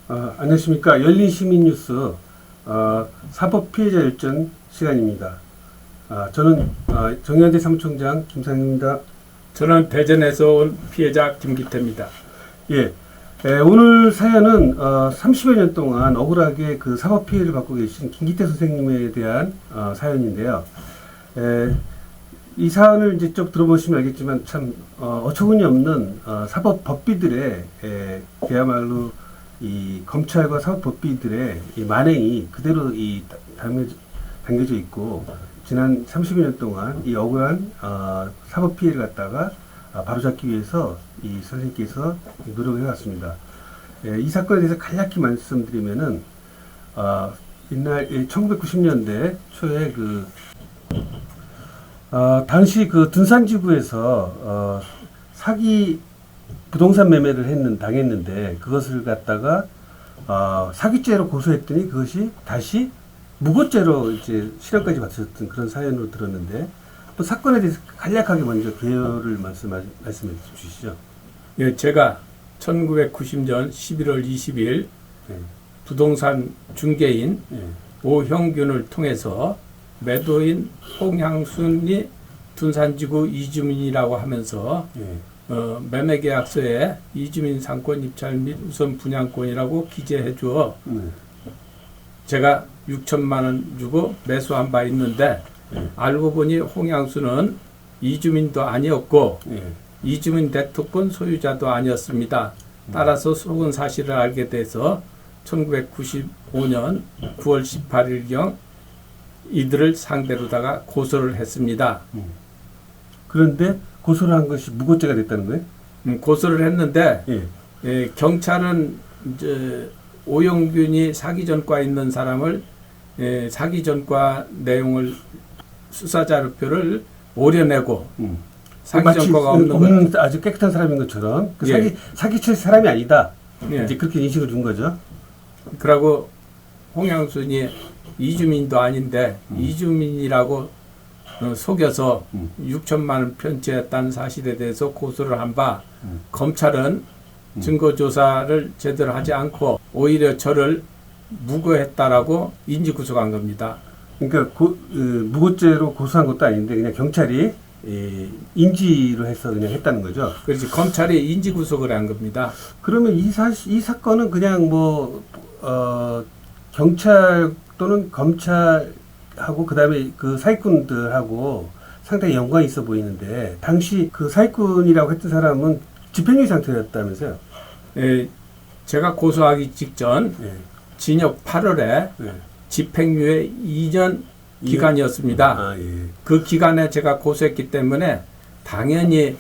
안녕하십니까. 열린시민뉴스 사법피해자 열전 시간입니다. 저는 정의한대 사무총장 김상입니다. 저는 대전에서 온 피해자 김기태입니다. 예, 오늘 사연은 30여 년 동안 억울하게 그 사법피해를 받고 계신 김기태 선생님에 대한 사연인데요. 이 사연을 이제 쭉 들어보시면 알겠지만 참 어처구니 없는 사법 법비들의 그야말로 이 검찰과 사법 법비들의 이 만행이 그대로 담겨져 있고, 지난 30여 년 동안 이 억울한 사법 피해를 갖다가 바로잡기 위해서 이 선생님께서 노력을 해왔습니다. 이 사건에 대해서 간략히 말씀드리면은 옛날 1990년대 초에 당시 그 둔산지구에서 사기 부동산 매매를 당했는데, 그것을 갖다가 사기죄로 고소했더니 그것이 다시 무고죄로 이제 실형까지 받으셨던 그런 사연으로 들었는데, 또 사건에 대해서 간략하게 먼저 개요를 말씀해 주시죠. 예, 제가 1990년 11월 20일 부동산 중개인 오형균을 통해서 매도인 홍향순이 둔산지구 이주민이라고 하면서 매매계약서에 이주민 상권 입찰 및 우선 분양권이라고 기재해 주어 제가 6천만 원 주고 매수한 바 있는데, 알고 보니 홍향수는 이주민도 아니었고 이주민 대토권 소유자도 아니었습니다. 따라서 속은 사실을 알게 돼서 1995년 9월 18일경 이들을 상대로다가 고소를 했습니다. 그런데 고소를 한 것이 무고죄가 됐다는 거예요? 고소를 했는데 경찰은 이제 오영균이 사기 전과 있는 사람을 사기 전과 내용을 수사자료표를 오려내고 사기 전과가 없는 아주 깨끗한 사람인 것처럼 사기칠 사람이 아니다. 이제 그렇게 인식을 준 거죠. 그러고 홍양순이 이주민도 아닌데 이주민이라고 속여서 6천만 원 편취했다는 사실에 대해서 고소를 한 바, 검찰은 증거조사를 제대로 하지 않고 오히려 저를 무고했다라고 인지구속한 겁니다. 그러니까 무고죄로 고소한 것도 아닌데 그냥 경찰이 인지로 해서 그냥 했다는 거죠. 그렇지, 검찰이 인지구속을 한 겁니다. 그러면 이 사건은 그냥 경찰 또는 검찰하고 그다음에 그 사기꾼들하고 상당히 연관이 있어 보이는데, 당시 그 사기꾼이라고 했던 사람은 집행유예 상태였다면서요? 제가 고소하기 직전 징역 8월에 집행유예 2년 기간이었습니다. 그 기간에 제가 고소했기 때문에 당연히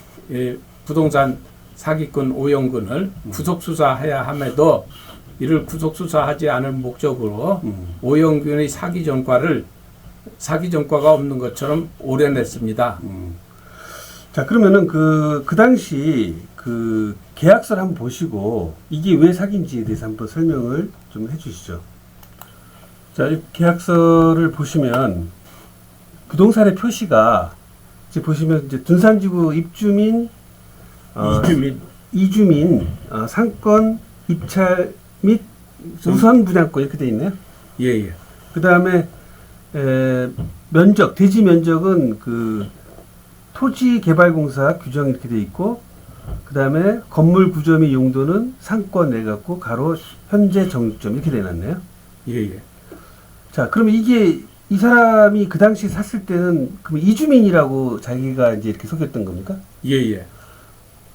부동산 사기꾼 오영근을 구속수사해야 함에도 이를 구속수사하지 않을 목적으로 오영균의 사기 전과가 없는 것처럼 오려냈습니다. 자, 그러면은 그 당시 그 계약서를 한번 보시고 이게 왜 사기인지에 대해서 한번 설명을 좀 해주시죠. 자, 이 계약서를 보시면 부동산의 표시가 이제 보시면 이제 둔산지구 이주민 상권 입찰 및 우선 분양권 이렇게 돼 있네요. 예. 그 다음에 대지 면적은 그 토지개발공사 규정 이렇게 돼 있고, 그 다음에 건물 구조 및 용도는 상권 내갖고 가로 현재 정육점 이렇게 돼놨네요. 예. 자, 그러면 이 사람이 그 당시 샀을 때는 그럼 이주민이라고 자기가 이제 이렇게 속였던 겁니까? 예.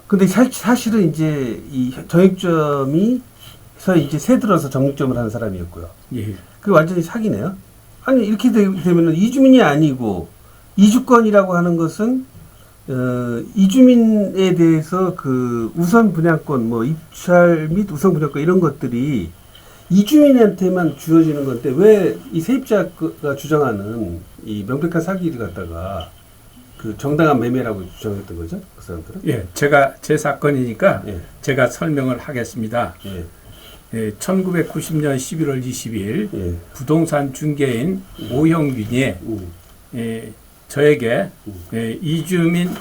근데 사실은 이제 이 정육점이서 이제 새 들어서 정육점을 하는 사람이었고요. 예. 그 완전히 사기네요. 아니, 이렇게 되면은 이주민이 아니고 이주권이라고 하는 것은 이주민에 대해서 그 우선 분양권, 입찰 및 우선 분양권 이런 것들이 이주민한테만 주어지는 건데, 왜 이 세입자가 주장하는 이 명백한 사기를 갖다가 그 정당한 매매라고 주장했던 거죠? 그 사람들은? 예, 제 사건이니까 제가 설명을 하겠습니다. 1990년 11월 20일 부동산 중개인 오형균이 저에게 이주민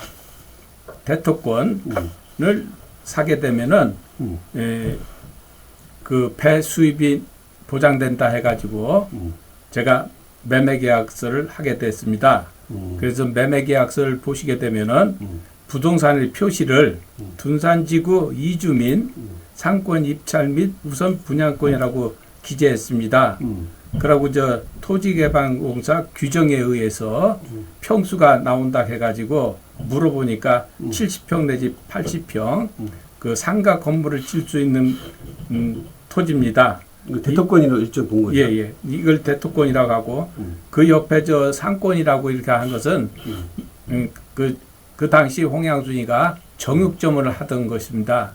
대토권을 사게 되면은 그 배 수입이 보장된다 해가지고 제가 매매 계약서를 하게 됐습니다. 그래서 매매 계약서를 보시게 되면은 부동산의 표시를 둔산지구 이주민 상권 입찰 및 우선 분양권이라고 기재했습니다. 그러고 저 토지개발공사 규정에 의해서 평수가 나온다 해가지고 물어보니까 70평 내지 80평 그 상가 건물을 질 수 있는 토지입니다. 대토권으로 일종 본 거죠. 예. 이걸 대토권이라고 하고 그 옆에 저 상권이라고 이렇게 한 것은 그 당시 홍양순이가 정육점을 하던 것입니다.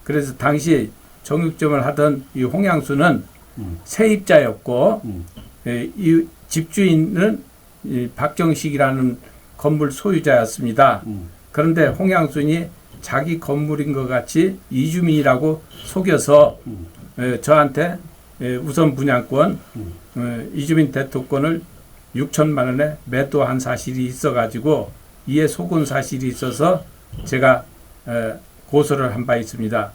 그래서 당시 정육점을 하던 이 홍양순은 세입자였고 이 집주인은 이 박정식이라는 건물 소유자였습니다. 그런데 홍양순이 자기 건물인 것 같이 이주민이라고 속여서 저한테 우선 분양권 이주민 대토권을 6천만 원에 매도한 사실이 있어가지고 이에 속은 사실이 있어서 제가 고소를 한 바 있습니다.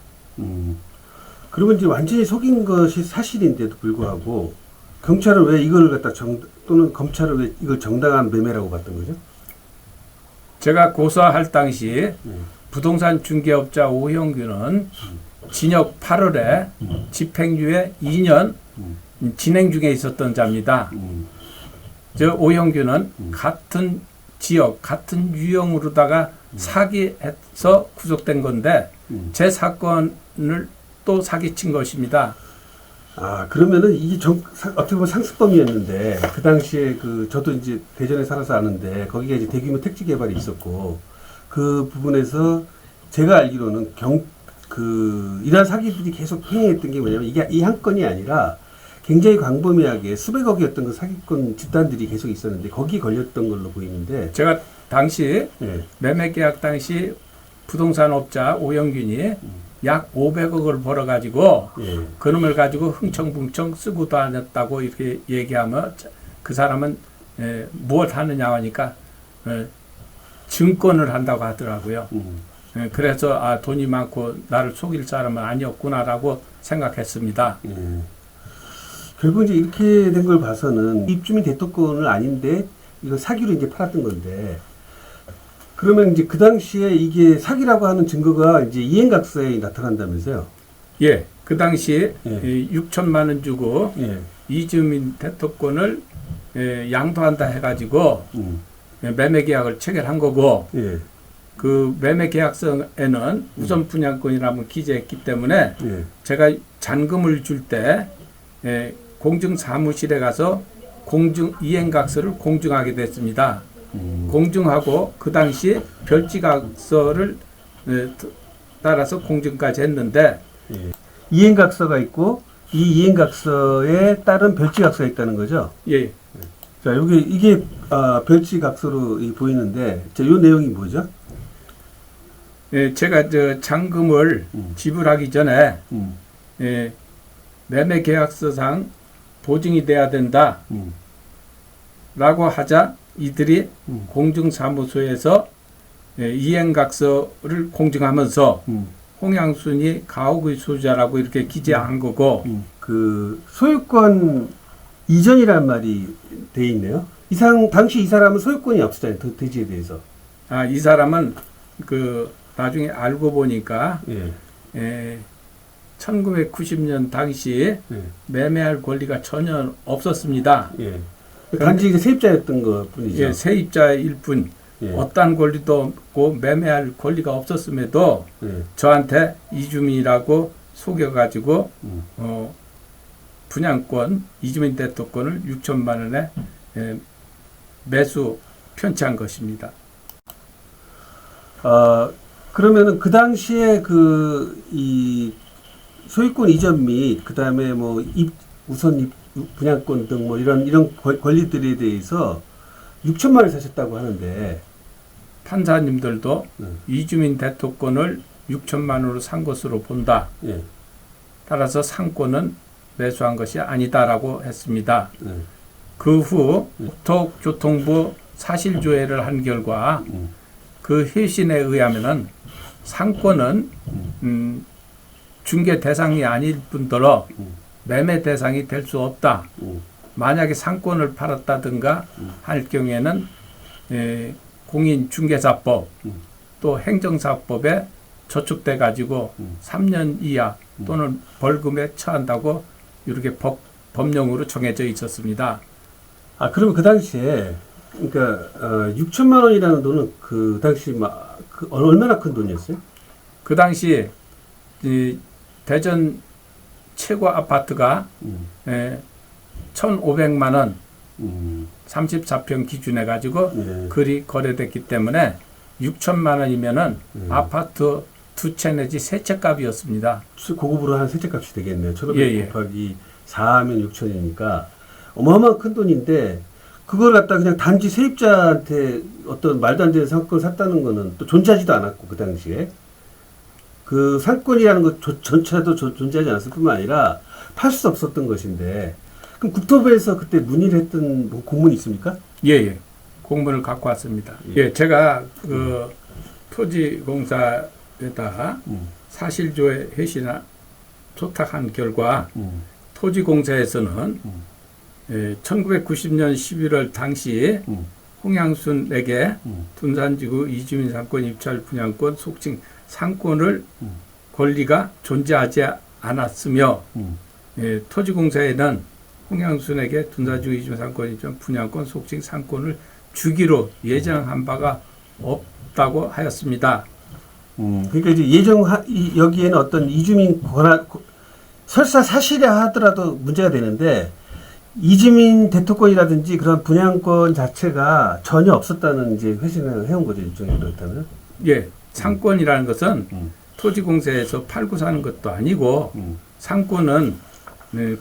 그러면 이제 완전히 속인 것이 사실인데도 불구하고 경찰은 왜 이걸 갖다 또는 검찰은 왜 이걸 정당한 매매라고 봤던 거죠? 제가 고소할 당시 부동산 중개업자 오형규는 징역 8월에 집행유예 2년 진행 중에 있었던 자입니다. 저 오형규는 같은 지역, 같은 유형으로다가 사기해서 구속된 건데 제 사건을 또 사기친 것입니다. 아, 그러면은 이게 어떻게 보면 상습범이었는데 그 당시에 저도 이제 대전에 살아서 아는데 거기가 이제 대규모 택지 개발이 있었고 그 부분에서 제가 알기로는 이런 사기들이 계속 행해했던 게 뭐냐면 이게 이 한 건이 아니라 굉장히 광범위하게 수백억이었던 그 사기꾼 집단들이 계속 있었는데 거기에 걸렸던 걸로 보이는데 제가 당시 매매 계약 당시 부동산 업자 오영균이 약 500억을 벌어가지고 그놈을 가지고 흥청풍청 쓰고 다녔다고 이렇게 얘기하면 그 사람은 무엇 하느냐 하니까 증권을 한다고 하더라고요. 그래서 돈이 많고 나를 속일 사람은 아니었구나라고 생각했습니다. 결국 이제 이렇게 된 걸 봐서는 입주민 대토권은 아닌데 이거 사기로 이제 팔았던 건데 그러면 이제 그 당시에 이게 사기라고 하는 증거가 이제 이행각서에 나타난다면서요? 예, 그 당시에 6천만 원 주고 이주민 대토권을 양도한다 해가지고 매매 계약을 체결한 거고 그 매매 계약서에는 우선 분양권이라면 기재했기 때문에 제가 잔금을 줄 때 공증사무실에 가서 이행각서를 공증하게 됐습니다. 공증하고 그 당시 별지각서를 따라서 공증까지 했는데 이행각서가 있고 이 이행각서에 따른 별지각서가 있다는 거죠? 예. 자, 이게 별지각서로 보이는데 요 내용이 뭐죠? 제가 저 잔금을 지불하기 전에 매매 계약서상 보증이 돼야 된다 라고 하자 이들이 공증사무소에서 이행각서를 공증하면서 홍양순이 가옥의 소유자라고 이렇게 기재한 거고 그 소유권 이전이라는 말이 돼 있네요. 당시 이 사람은 소유권이 없었잖아요. 대지에 대해서. 이 사람은 나중에 알고 보니까 1990년 당시 매매할 권리가 전혀 없었습니다. 단지 이제 세입자였던 것 뿐이죠. 세입자일 뿐. 어떠한 권리도 없고 매매할 권리가 없었음에도 저한테 이주민이라고 속여가지고 분양권, 이주민 대토권을 6천만 원에 매수 편취한 것입니다. 그러면은 그 당시에 이 소유권 이전 및 그다음에 우선 분양권 등 이런 권리들에 대해서 6천만 원 사셨다고 하는데 판사님들도 이주민 대토권을 6천만 원으로 산 것으로 본다. 따라서 상권은 매수한 것이 아니다라고 했습니다. 그 후 국토교통부 사실조회를 한 결과 그 회신에 의하면은 상권은 중개 대상이 아닐 뿐더러 매매 대상이 될 수 없다. 만약에 상권을 팔았다든가 할 경우에는 공인중개사법 또 행정사법에 저촉돼 가지고 3년 이하 또는 벌금에 처한다고 이렇게 법령으로 정해져 있었습니다. 아, 그러면 그 당시에, 그러니까, 6천만 원이라는 돈은 그 당시 얼마나 큰 돈이었어요? 그 당시 이 대전 최고 아파트가 1,500만 원 34평 기준해 가지고 네. 글이 거래됐기 때문에 6천만 원이면은 아파트 두 채 내지 세 채 값이었습니다. 고급으로 한 세채 값이 되겠네요. 1,500 예, 예. 곱하기 4하면 6천이니까 어마어마한 큰 돈인데 그걸 갖다 그냥 단지 세입자한테 어떤 말도 안 되는 상권을 샀다는 거는 또 존재하지도 않았고 그 당시에 그 상권이라는 것 전체도 존재하지 않았을 뿐만 아니라 팔 수 없었던 것인데 그럼 국토부에서 그때 문의를 했던 뭐 공문이 있습니까? 예. 공문을 갖고 왔습니다. 예, 제가 그 토지공사에다 사실조회 회신을 조탁한 결과 토지공사에서는 1990년 11월 당시 홍양순에게 둔산지구 이주민 상권 입찰 분양권 속칭 상권을 권리가 존재하지 않았으며 토지공사에는 홍양순에게 둔산지구 이주민 상권 입찰 분양권 속칭 상권을 주기로 예정한 바가 없다고 하였습니다. 그러니까 이제 여기에는 어떤 이주민 설사 사실이라 하더라도 문제가 되는데 이주민 대토권이라든지 그런 분양권 자체가 전혀 없었다는 이제 회신을 해온 거죠, 일종으로 일단은. 예, 상권이라는 것은 토지공사에서 팔고 사는 것도 아니고 상권은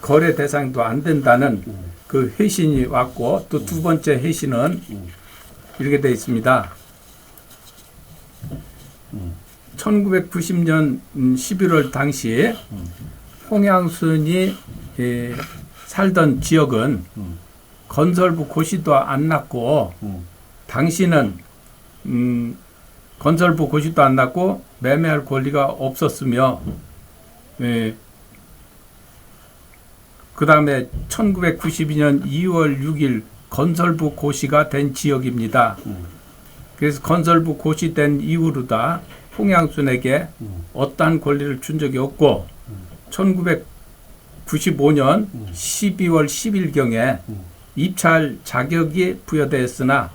거래 대상도 안 된다는 그 회신이 왔고 또 두 번째 회신은 이렇게 되어 있습니다. 1990년 11월 당시 홍양순이 살던 지역은 건설부 고시도 안 났고 당시는 건설부 고시도 안 났고 매매할 권리가 없었으며 그 다음에 1992년 2월 6일 건설부 고시가 된 지역입니다. 그래서 건설부 고시된 이후로다 홍양순에게 어떠한 권리를 준 적이 없고 1995년 12월 10일경에 입찰 자격이 부여되었으나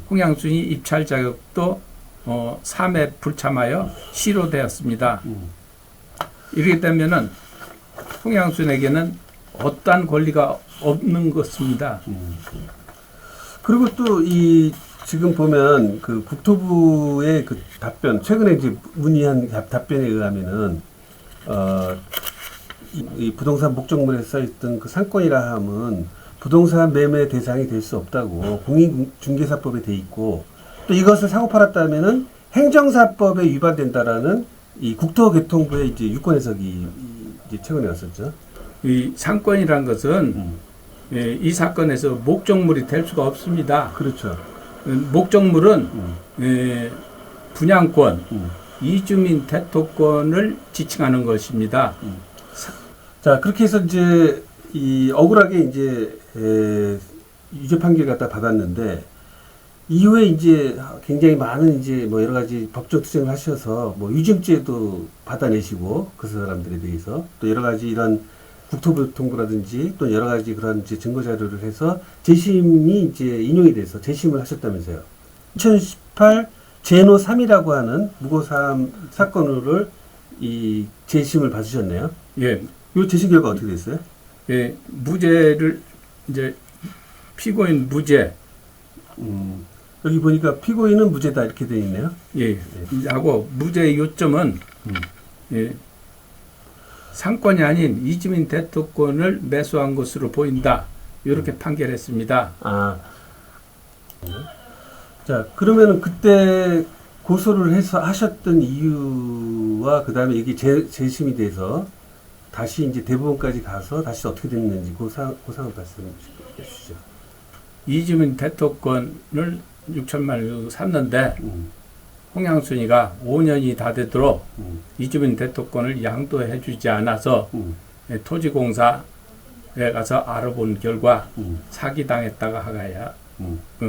홍양순이 입찰 자격도 3회 불참하여 실효되었습니다. 이렇게 되면은 홍양순에게는 어떠한 권리가 없는 것입니다. 그리고 또 지금 보면 그 국토부의 그 답변, 최근에 이제 문의한 답변에 의하면은 이 부동산 목적물에 써있던 그 상권이라 함은 부동산 매매 대상이 될 수 없다고 공인중개사법에 돼 있고 또 이것을 사고 팔았다면은 행정사법에 위반된다라는 이 국토교통부의 이제 유권 해석이 이제 최근에 왔었죠. 이 상권이란 것은 이 사건에서 목적물이 될 수가 없습니다. 그렇죠. 목적물은 분양권, 이주민 대토권을 지칭하는 것입니다. 자, 그렇게 해서 이제 억울하게 이제 유죄 판결 갖다 받았는데 이후에 이제 굉장히 많은 이제 뭐 여러 가지 법적 투쟁을 하셔서 뭐 유증죄도 받아내시고 그 사람들에 대해서 또 여러 가지 이런 국토교통부라든지 또 여러 가지 그런 이제 증거 자료를 해서 재심이 이제 인용이 돼서 재심을 하셨다면서요. 2018 제노 3이라고 하는 무고사함 사건을 재심을 받으셨네요. 예. 이 재심 결과 어떻게 됐어요? 예, 무죄를 이제 피고인 무죄. 여기 보니까 피고인은 무죄다 이렇게 되어 있네요. 예. 하고 무죄의 요점은 상권이 아닌 이주민 대토권을 매수한 것으로 보인다. 이렇게 판결했습니다. 자, 그러면은 그때 고소를 해서 하셨던 이유와 그 다음에 이게 재심이 돼서 다시 이제 대법원까지 가서 다시 어떻게 됐는지 그 상황 말씀해 주시죠. 이주민 대토권을 6천만 원 샀는데 홍양순이가 5년이 다 되도록 음. 이주민 대토권을 양도해 주지 않아서 토지공사에 가서 알아본 결과 사기당했다가 하가야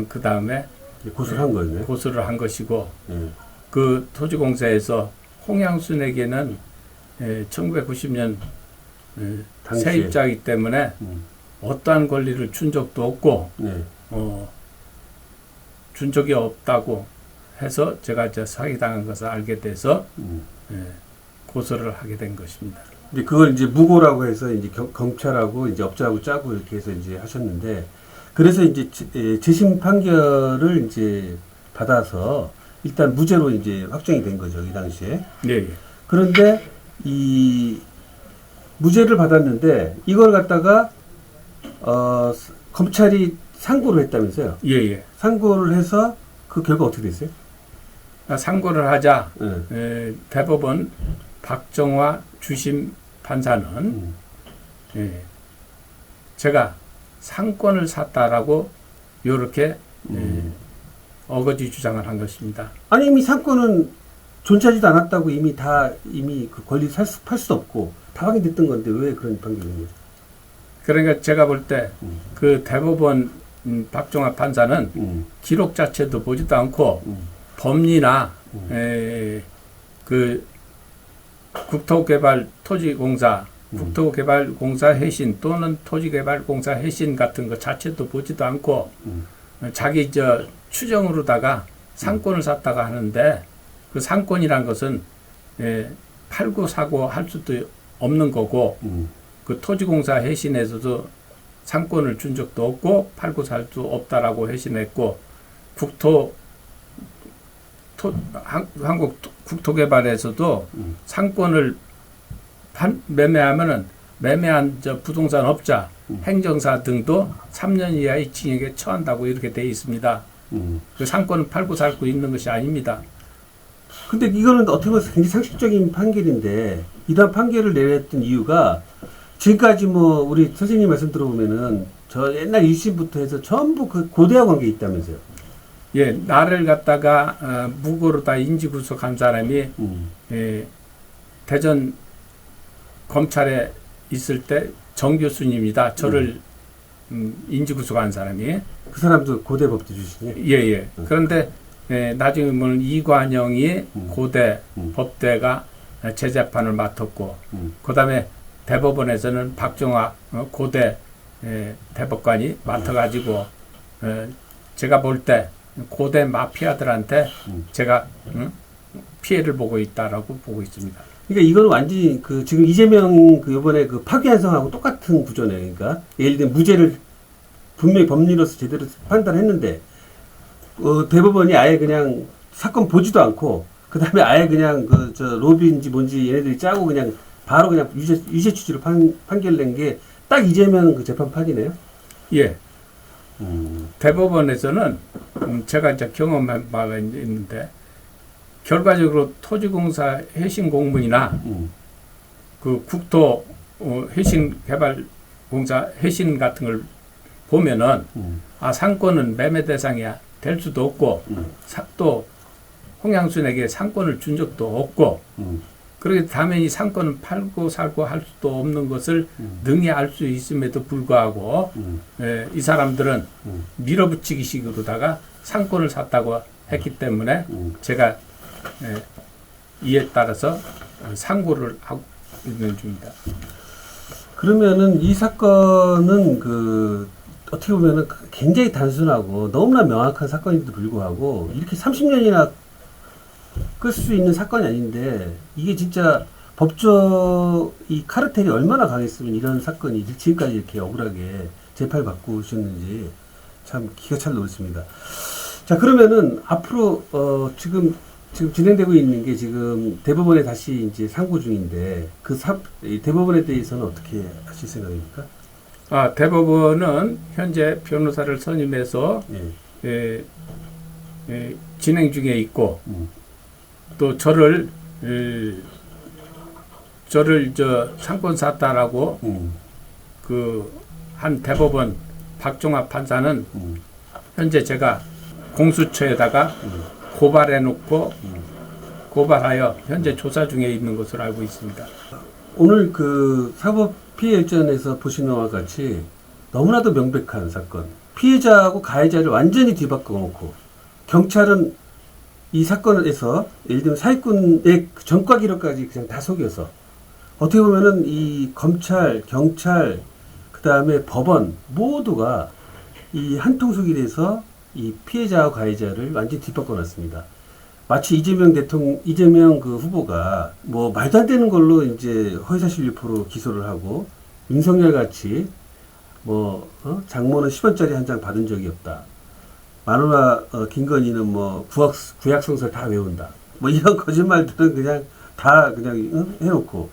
그 다음에 고소를 한 거였네. 고소를 한 것이고 예. 그 토지공사에서 홍양순에게는 1990년 당시에. 세입자이기 때문에 어떠한 권리를 준 적도 없고 네. 준 적이 없다고 해서 제가 이제 사기당한 것을 알게 돼서 고소를 하게 된 것입니다. 근데 그걸 이제 무고라고 해서 이제 검찰하고 이제 업자하고 짜고 이렇게 해서 이제 하셨는데, 그래서 이제 재심 판결을 이제 받아서 일단 무죄로 이제 확정이 된 거죠, 이 당시에. 네. 그런데 이 무죄를 받았는데 이걸 갖다가 검찰이 상고를 했다면서요? 예. 상고를 해서 그 결과 어떻게 됐어요? 상고를 하자 네. 대법원 박정화 주심 판사는 제가 상권을 샀다라고 이렇게 어거지 주장을 한 것입니다. 아니 이미 상권은 존재하지도 않았다고 이미 그 권리 팔 수도 없고 다 확인됐던 건데 왜 그런 판결이 있는 거죠? 그러니까 제가 볼 때 그 대법원 박정화 판사는 기록 자체도 보지도 않고 법리나 그 국토개발토지공사, 국토개발공사 해신 또는 토지개발공사 해신 같은 것 자체도 보지도 않고 자기 추정으로다가 상권을 샀다가 하는데 그 상권이란 것은 팔고 사고 할 수도 없는 거고 그 토지공사 해신에서도 상권을 준 적도 없고 팔고 살 수 없다라고 해신했고 한국 국토개발에서도 상권을 매매하면은 매매한 부동산 업자, 행정사 등도 3년 이하의 징역에 처한다고 이렇게 되어 있습니다. 그 상권은 팔고 살고 있는 것이 아닙니다. 근데 이거는 어떻게 보면 굉장히 상식적인 판결인데 이러한 판결을 내렸던 이유가 지금까지 뭐 우리 선생님 말씀 들어보면은 저 옛날 1심부터 해서 전부 그 고대와 관계 있다면서요? 예, 나를 갖다가 무고로 다 인지구속한 사람이 대전 검찰에 있을 때 정 교수님이다. 저를 인지구속한 사람이. 그 사람도 고대 법대 출신이에요? 예. 그런데 나중에 보면 이관영이 고대 법대가 재재판을 맡았고 그 다음에 대법원에서는 박정화 고대 대법관이 맡아가지고 제가 볼 때 고대 마피아들한테 제가 피해를 보고 있다라고 보고 있습니다. 그러니까 이건 완전히 그 지금 이재명 그 이번에 그 파기환송하고 똑같은 구조네요. 그러니까 예를 들면 무죄를 분명히 법리로서 제대로 판단했는데 대법원이 아예 그냥 사건 보지도 않고 그 다음에 아예 그냥 로비인지 뭔지 얘네들이 짜고 그냥 바로 그냥 유죄 취지로 판결 낸 게 딱 이재명 그 재판판이네요. 예. 대법원에서는 제가 이제 경험한 바가 있는데 결과적으로 토지공사 해신 공문이나 그 국토 해신 개발공사 해신 같은 걸 보면은 상권은 매매 대상이 될 수도 없고 또 홍양순에게 상권을 준 적도 없고 그렇게 당연히 상권은 팔고 살고 할 수도 없는 것을 능히 알 수 있음에도 불구하고 이 사람들은 밀어붙이기식으로다가 상권을 샀다고 했기 때문에 제가 이에 따라서 상고를 하고 있는 중입니다. 그러면은 이 사건은 어떻게 보면은 굉장히 단순하고 너무나 명확한 사건인데도 불구하고 이렇게 30년이나 끌 수 있는 사건이 아닌데 이게 진짜 법조 이 카르텔이 얼마나 강했으면 이런 사건이 지금까지 이렇게 억울하게 재판을 받고 오셨는지 참 기가 찰 놀랐습니다. 자, 그러면은 앞으로 지금 진행되고 있는 게 지금 대법원에 다시 이제 상고 중인데 이 대법원에 대해서는 어떻게 하실 생각입니까? 대법원은 현재 변호사를 선임해서 진행 중에 있고 또 저를 상권 샀다라고 한 대법원 박정화 판사는 현재 제가 공수처에다가 고발해놓고 고발하여 현재 조사 중에 있는 것으로 알고 있습니다. 오늘 그 사법 피해 일전에서 보시는 바와 같이 너무나도 명백한 사건. 피해자하고 가해자를 완전히 뒤바꿔 놓고 경찰은 이 사건에서 예를 들면 사기꾼의 전과 기록까지 그냥 다 속여서 어떻게 보면은 이 검찰, 경찰, 그 다음에 법원 모두가 이 한통속이 돼서 이 피해자와 가해자를 완전히 뒤바꿔 놨습니다. 마치 이재명 그 후보가 뭐 말도 안 되는 걸로 이제 허위사실 유포로 기소를 하고 윤석열 같이 뭐 장모는 10원짜리 한 장 받은 적이 없다. 마누라 김건희는 뭐 구약성서 다 외운다. 뭐 이런 거짓말들은 그냥 다 그냥 해놓고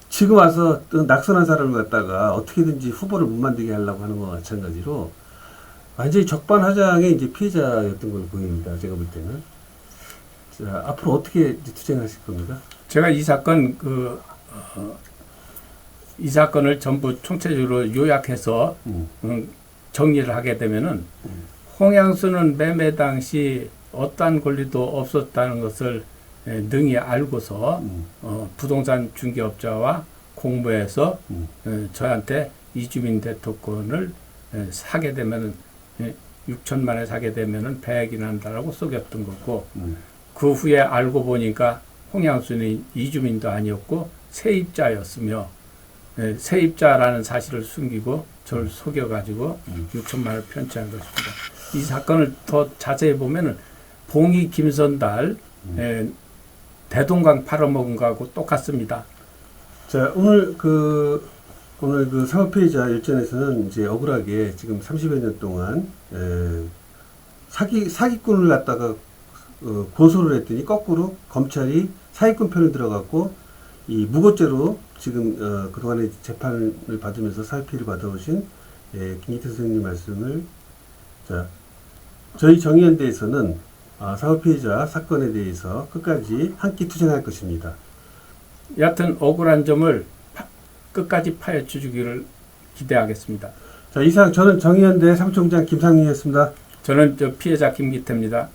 지금 와서 낙선한 사람을 갖다가 어떻게든지 후보를 못 만들게 하려고 하는 것과 마찬가지로 완전히 적반하장의 이제 피해자였던 걸로 보입니다. 제가 볼 때는. 자, 앞으로 어떻게 이제 투쟁하실 겁니까? 제가 이 사건을 전부 총체적으로 요약해서 정리를 하게 되면은 홍양수는 매매 당시 어떠한 권리도 없었다는 것을 능히 알고서 부동산 중개업자와 공모해서 저한테 이주민 대토권을 사게 되면은 6천만에 사게 되면은 100이 난다라고 속였던 거고 그 후에 알고 보니까 홍양수는 이주민도 아니었고 세입자였으며 세입자라는 사실을 숨기고 저를 속여가지고 6천만 원을 편취한 것입니다. 이 사건을 더 자세히 보면은 봉이 김선달 대동강 팔아먹은 거하고 똑같습니다. 자, 오늘 그 사법 피해자 일전에서는 이제 억울하게 지금 30여 년 동안 사기꾼을 갖다가 고소를 했더니 거꾸로 검찰이 사기꾼 편을 들어갔고 이 무고죄로 지금 그동안에 재판을 받으면서 사회 피해를 받아오신 김기태 선생님 말씀을 자 저희 정의연대에서는 사법 피해자 사건에 대해서 끝까지 함께 투쟁할 것입니다. 여하튼 억울한 점을 끝까지 파헤쳐 주기를 기대하겠습니다. 자, 이상 저는 정의연대 사무총장 김상민이었습니다. 저는 피해자 김기태입니다.